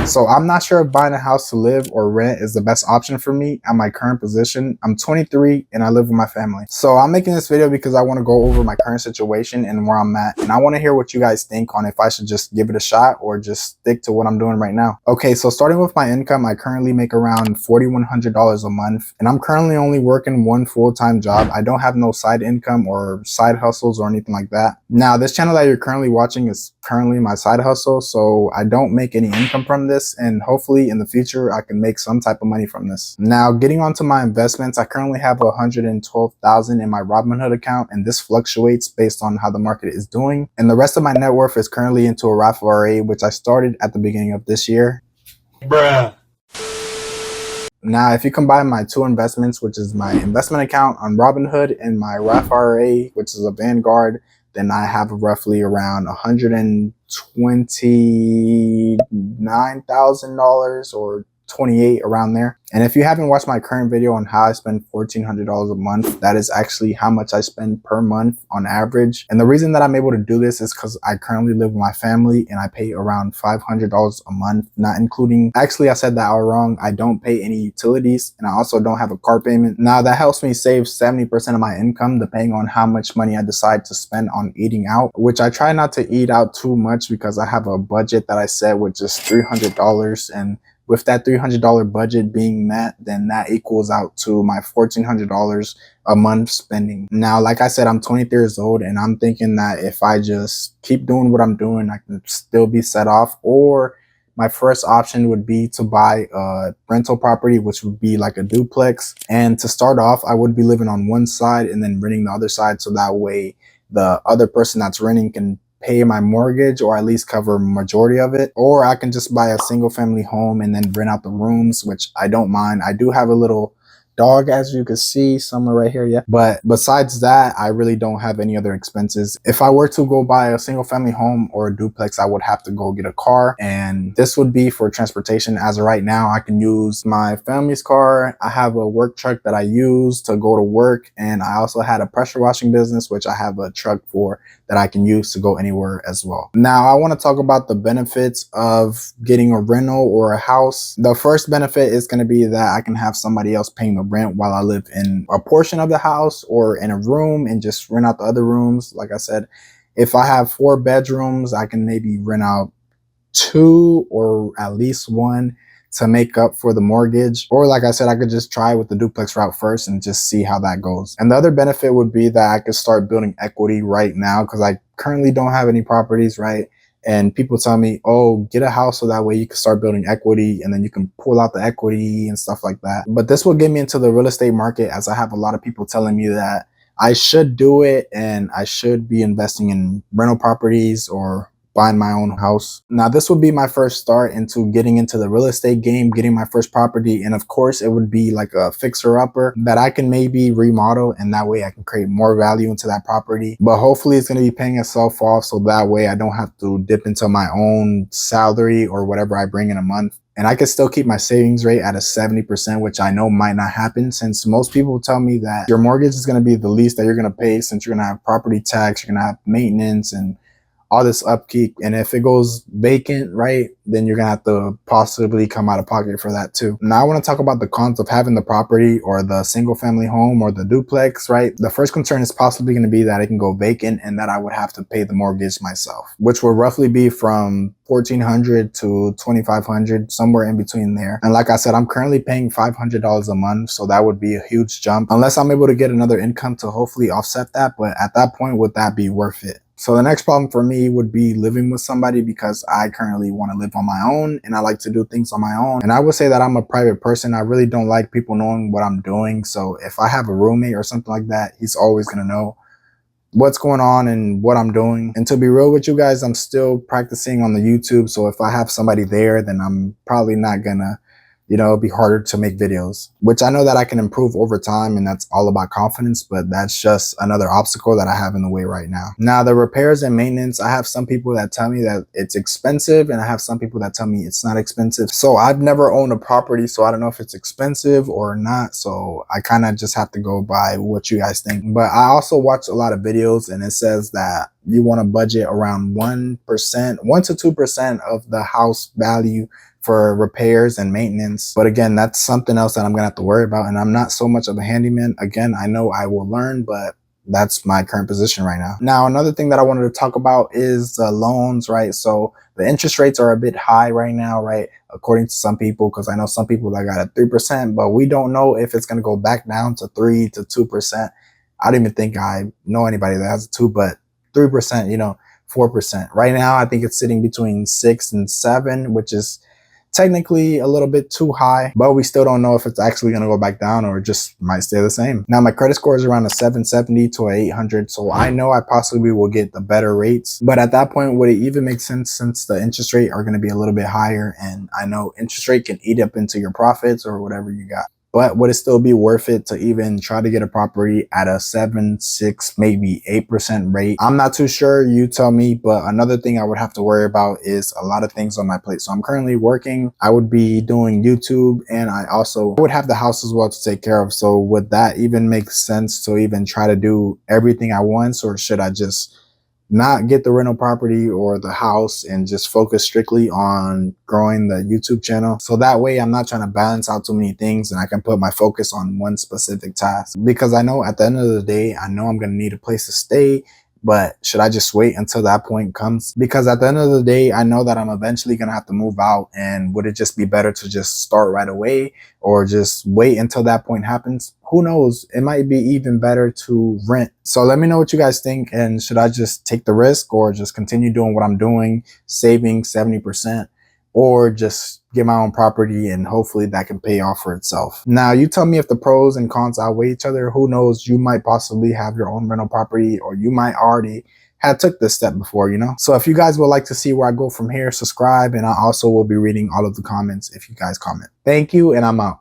So I'm not sure if buying a house to live or rent is the best option for me at my current position. I'm 23 and I live with my family. So I'm making this video because I want to go over my current situation and where I'm at. And I want to hear what you guys think on if I should just give it a shot or just stick to what I'm doing right now. Okay, so starting with my income, I currently make around $4,100 a month. And I'm currently only working one full-time job. I don't have no side income or side hustles or anything like that. Now, this channel that you're currently watching is currently my side hustle. So I don't make any income from this, and hopefully in the future I can make some type of money from this. Now, getting onto my investments, I currently have 112,000 in my Robinhood account, and this fluctuates based on how the market is doing. And the rest of my net worth is currently into a Roth IRA, which I started at the beginning of this year. Bruh. Now, if you combine my two investments, which is my investment account on Robinhood and my Roth IRA, which is a Vanguard, then I have roughly around $129,000 or 28 around there. And if you haven't watched my current video on how I spend $1,400 a month, that is actually how much I spend per month on average. And the reason that I'm able to do this is because I currently live with my family and I pay around $500 a month, not including, actually I said that all wrong. I don't pay any utilities and I also don't have a car payment. Now that helps me save 70% of my income depending on how much money I decide to spend on eating out, which I try not to eat out too much because I have a budget that I set with just $300, and with that $300 budget being met, then that equals out to my $1,400 a month spending. Now, like I said, I'm 23 years old and I'm thinking that if I just keep doing what I'm doing, I can still be set off. Or my first option would be to buy a rental property, which would be like a duplex. And to start off, I would be living on one side and then renting the other side. So that way the other person that's renting can pay my mortgage or at least cover majority of it. Or I can just buy a single family home and then rent out the rooms, which I don't mind. I do have a little dog, as you can see somewhere right here. Yeah, but besides that, I really don't have any other expenses. If I were to go buy a single family home or a duplex, I would have to go get a car, and this would be for transportation. As of right now, I can use my family's car. I have a work truck that I use to go to work, and I also had a pressure washing business, which I have a truck for that I can use to go anywhere as well. Now, I want to talk about the benefits of getting a rental or a house. The first benefit is going to be that I can have somebody else paying the rent while I live in a portion of the house or in a room and just rent out the other rooms. Like I said, if I have 4 bedrooms, I can maybe rent out 2 or at least 1 to make up for the mortgage. Or like I said, I could just try with the duplex route first and just see how that goes. And the other benefit would be that I could start building equity right now because I currently don't have any properties, right? And people tell me, oh, get a house so that way you can start building equity and then you can pull out the equity and stuff like that. But this will get me into the real estate market, as I have a lot of people telling me that I should do it and I should be investing in rental properties or buying my own house. Now, this would be my first start into getting into the real estate game, getting my first property. And of course, it would be like a fixer-upper that I can maybe remodel, and that way I can create more value into that property. But hopefully it's going to be paying itself off, so that way I don't have to dip into my own salary or whatever I bring in a month. And I can still keep my savings rate at a 70%, which I know might not happen, since most people tell me that your mortgage is going to be the least that you're going to pay, since you're going to have property tax, you're going to have maintenance and all this upkeep. And if it goes vacant, right, then you're gonna have to possibly come out of pocket for that too. Now I want to talk about the cons of having the property or the single family home or the duplex, right? The first concern is possibly going to be that it can go vacant and that I would have to pay the mortgage myself, which will roughly be from $1,400 to $2,500, somewhere in between there. And like I said, I'm currently paying $500 a month, so that would be a huge jump unless I'm able to get another income to hopefully offset that. But at that point, would that be worth it? So the next problem for me would be living with somebody, because I currently want to live on my own and I like to do things on my own. And I would say that I'm a private person. I really don't like people knowing what I'm doing. So if I have a roommate or something like that, he's always going to know what's going on and what I'm doing. And to be real with you guys, I'm still practicing on the YouTube. So if I have somebody there, then I'm probably not gonna, it'll be harder to make videos, which I know that I can improve over time, and that's all about confidence, but that's just another obstacle that I have in the way right now. Now, the repairs and maintenance, I have some people that tell me that it's expensive, and I have some people that tell me it's not expensive. So I've never owned a property, so I don't know if it's expensive or not. So I kind of just have to go by what you guys think. But I also watch a lot of videos, and it says that you want to budget around 1% to 2% of the house value for repairs and maintenance. But again, that's something else that I'm gonna have to worry about. And I'm not so much of a handyman. Again, I know I will learn, but that's my current position right now. Now, another thing that I wanted to talk about is the loans, right? So the interest rates are a bit high right now, right? According to some people, because I know some people that got a 3%, but we don't know if it's going to go back down to 3 to 2%. I don't even think I know anybody that has a 2, but 3%, 4%. Right now, I think it's sitting between 6 and 7, which is technically a little bit too high, but we still don't know if it's actually going to go back down or just might stay the same. Now, my credit score is around a 770 to a 800, so I know I possibly will get the better rates. But at that point, would it even make sense since the interest rate are going to be a little bit higher? And I know interest rate can eat up into your profits or whatever you got. But would it still be worth it to even try to get a property at a 7, 6, maybe 8% rate? I'm not too sure. You tell me. But another thing I would have to worry about is a lot of things on my plate. So I'm currently working. I would be doing YouTube, and I also would have the house as well to take care of. So would that even make sense to even try to do everything at once, or should I just not get the rental property or the house and just focus strictly on growing the YouTube channel? So that way I'm not trying to balance out too many things and I can put my focus on one specific task. Because I know at the end of the day, I know I'm going to need a place to stay. But should I just wait until that point comes? Because at the end of the day, I know that I'm eventually going to have to move out. And would it just be better to just start right away or just wait until that point happens? Who knows? It might be even better to rent. So let me know what you guys think. And should I just take the risk or just continue doing what I'm doing, saving 70%? Or just get my own property and hopefully that can pay off for itself. Now, you tell me if the pros and cons outweigh each other. Who knows? You might possibly have your own rental property, or you might already have took this step before, So if you guys would like to see where I go from here, subscribe, and I also will be reading all of the comments if you guys comment. Thank you, and I'm out.